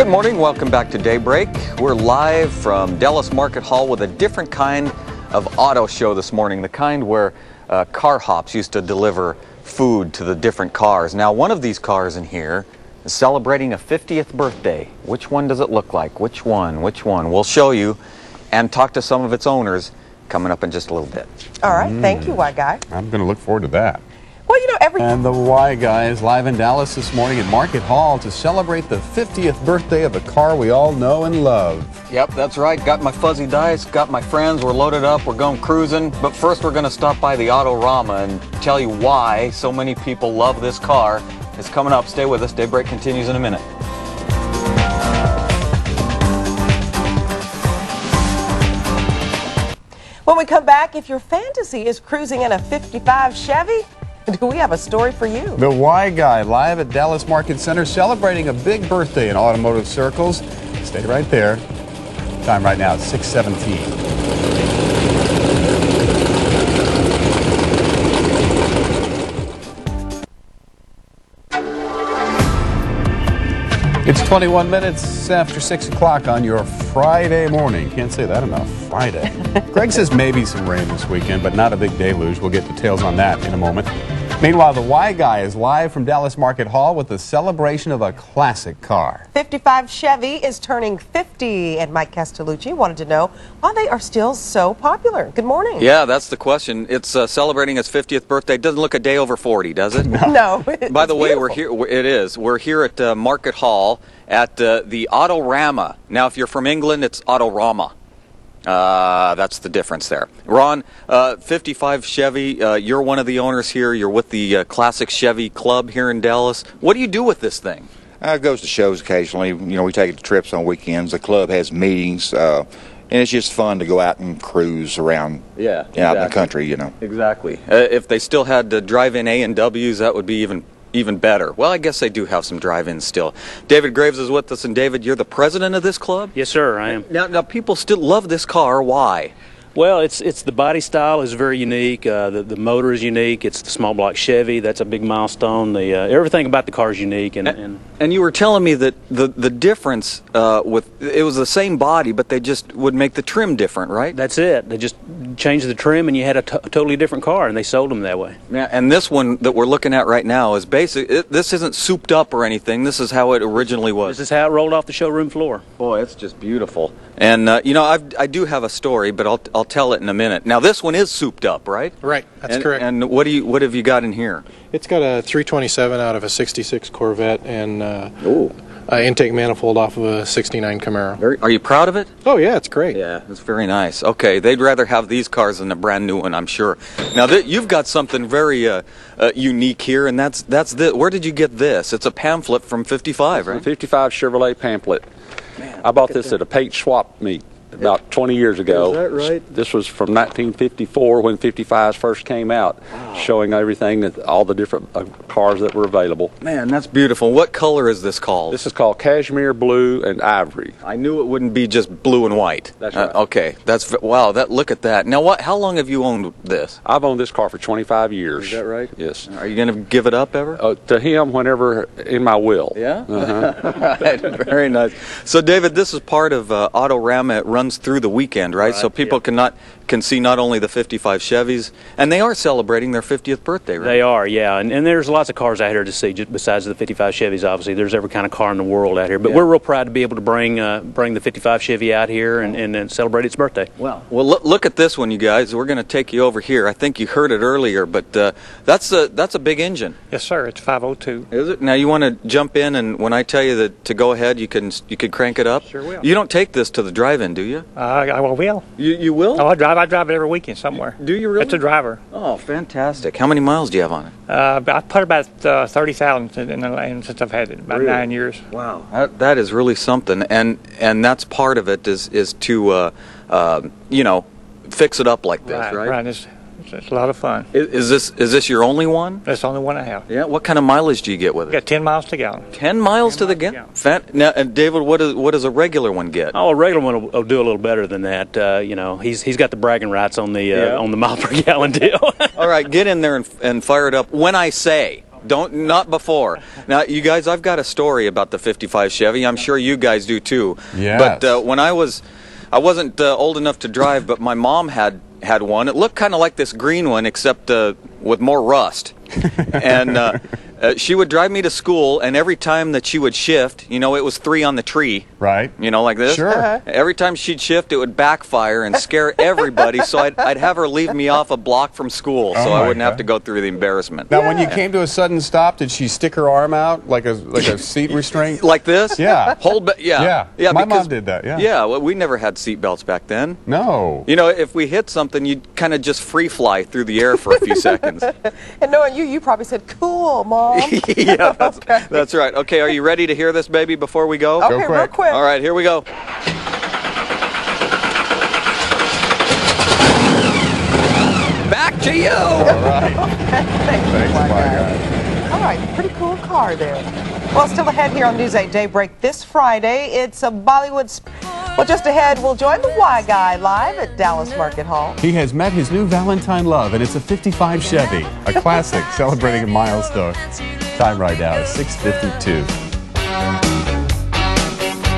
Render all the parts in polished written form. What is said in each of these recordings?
Good morning, welcome back to Daybreak. We're live from Dallas Market Hall with a different kind of auto show this morning, the kind where car hops used to deliver food to the different cars. Now, one of these cars in here is celebrating a 50th birthday. Which one does it look like? Which one? We'll show you and talk to some of its owners coming up in just a little bit. All right, thank you, Y Guy. I'm going to look forward to that. Well, you know, And the Y Guy is live in Dallas this morning at Market Hall to celebrate the 50th birthday of a car we all know and love. Yep, that's right. Got my fuzzy dice, got my friends, we're loaded up, we're going cruising. But first we're going to stop by the Autorama and tell you why so many people love this car. It's coming up. Stay with us. Daybreak continues in a minute. When we come back, if your fantasy is cruising in a 55 Chevy, do we have a story for you? The Y Guy live at Dallas Market Center celebrating a big birthday in automotive circles. Stay right there. Time right now is 6:17. It's 21 minutes after 6 o'clock on your Friday morning. Can't say that enough. Friday. Greg says maybe some rain this weekend, but not a big deluge. We'll get details on that in a moment. Meanwhile, the Y Guy is live from Dallas Market Hall with the celebration of a classic car. 55 Chevy is turning 50, and Mike Castellucci wanted to know why they are still so popular. Good morning. Yeah, that's the question. It's celebrating its 50th birthday. Doesn't look a day over 40, does it? No. By the way, we're here. It is. We're here at Market Hall at the Autorama. Now, if you're from England, it's Autorama. That's the difference there. Ron, 55 Chevy, you're one of the owners here. You're with the Classic Chevy Club here in Dallas. What do you do with this thing? It goes to shows occasionally. You know, we take it to trips on weekends. The club has meetings, and it's just fun to go out and cruise around. Yeah, out in the country. You know, exactly. If they still had drive-in A&Ws, that would be even better. Well, I guess they do have some drive-ins still. David Graves is with us, and David, you're the president of this club? Yes, sir, I am. Now people still love this car. Why? Well, it's the body style is very unique. The motor is unique. It's the small block Chevy. That's a big milestone. The everything about the car is unique. And you were telling me that the difference with it was the same body, but they just would make the trim different, right? that's it. They just changed the trim, and you had a totally different car, and they sold them that way. Yeah, and this one that we're looking at right now is this isn't souped up or anything. This is how it originally was. This is how it rolled off the showroom floor. Boy, it's just beautiful. And you know, I do have a story, but I'll tell it in a minute. Now, this one is souped up, right? Right, that's correct. And what have you got in here? It's got a 327 out of a 66 Corvette and intake manifold off of a 69 Camaro. Are you proud of it? Oh yeah, it's great. Yeah, it's very nice. Okay, they'd rather have these cars than a brand new one, I'm sure. Now, you've got something very unique here, and that's this. Where did you get this? It's a pamphlet from 55, right? A 55 Chevrolet pamphlet. Man, I bought this at a paint swap meet about 20 years ago. Is that right? This was from 1954 when 55s first came out, showing everything, that all the different cars that were available. Man, that's beautiful. What color is this called? This is called cashmere blue and ivory. I knew it wouldn't be just blue and white. That's right. Okay, wow. Look at that. Now, how long have you owned this? I've owned this car for 25 years. Is that right? Yes. Are you going to give it up ever? To him, whenever in my will. Yeah? Right. Very nice. So, David, this is part of Autorama. It runs through the weekend, right? So people can see not only the 55 Chevys, and they are celebrating their 50th birthday, right? They are, yeah. And there's lots of cars out here to see, just besides the 55 Chevys, obviously. There's every kind of car in the world out here. But we're real proud to be able to bring the 55 Chevy out here and celebrate its birthday. Well, look at this one, you guys. We're going to take you over here. I think you heard it earlier, but that's a big engine. Yes, sir. It's 502. Is it? Now, you want to jump in, and when I tell you that to go ahead, you can crank it up? Sure will. You don't take this to the drive-in, do you? I will. You will? Oh, I drive it every weekend somewhere. Do you really? It's a driver. Oh, fantastic. How many miles do you have on it? I put about 30,000 since I've had it, about Really? 9 years. Wow. That is really something, and that's part of it is to fix it up like this, right? Right. It's a lot of fun. Is this your only one? That's the only one I have. Yeah. What kind of mileage do you get with it? Got 10 miles to gallon. 10 miles to the gallon. Now, and David, what does a regular one get? Oh, a regular one will do a little better than that. He's got the bragging rights on the mile per gallon deal. All right, get in there and fire it up when I say. not before. Now, you guys, I've got a story about the 55 Chevy. I'm sure you guys do too. Yes. But when I wasn't old enough to drive, but my mom had one. It looked kind of like this green one, except with more rust. And she would drive me to school, and every time that she would shift, it was 3 on the tree. Right. Like this? Sure. Every time she'd shift, it would backfire and scare everybody, so I'd have her leave me off a block from school so I wouldn't have to go through the embarrassment. Now, when you came to a sudden stop, did she stick her arm out like a seat restraint? Like this? Yeah. Yeah. My mom did that, yeah. Yeah, well, we never had seat belts back then. No. If we hit something, you'd kind of just free fly through the air for a few seconds. And knowing you probably said, "Cool, Mom." Yeah, that's right. Okay, are you ready to hear this, baby, before we go? Okay, real quick. All right, here we go. Back to you. All right. Thanks, my guy. All right, pretty cool car there. Well, still ahead here on News 8 Daybreak this Friday. It's a Bollywood. Well, just ahead, we'll join the Y Guy live at Dallas Market Hall. He has met his new Valentine love, and it's a 55 Chevy, a classic celebrating a milestone. Time right now is 6:52.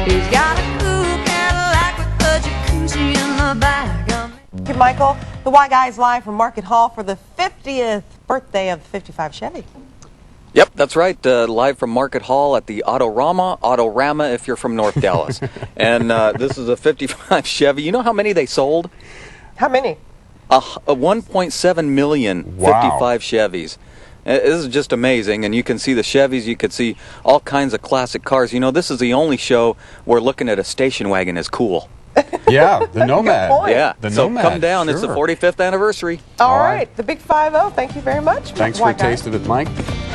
He's got a cool Cadillac with a jacuzzi in the back. Thank you, Michael. The Y Guy is live from Market Hall for the 50th birthday of the 55 Chevy. Yep, that's right. Live from Market Hall at the Autorama if you're from North Dallas. And this is a 55 Chevy. You know how many they sold? How many? 1.7 million 55 Chevys. This is just amazing, and you can see the Chevys, you can see all kinds of classic cars. This is the only show where looking at a station wagon is cool. Yeah, the Nomad. Good point. Yeah, The so Nomad, come down. It's the sure. 45th anniversary. All right, the Big 5-0. Thank you very much. Thanks Y for a Guy. taste of it, Mike.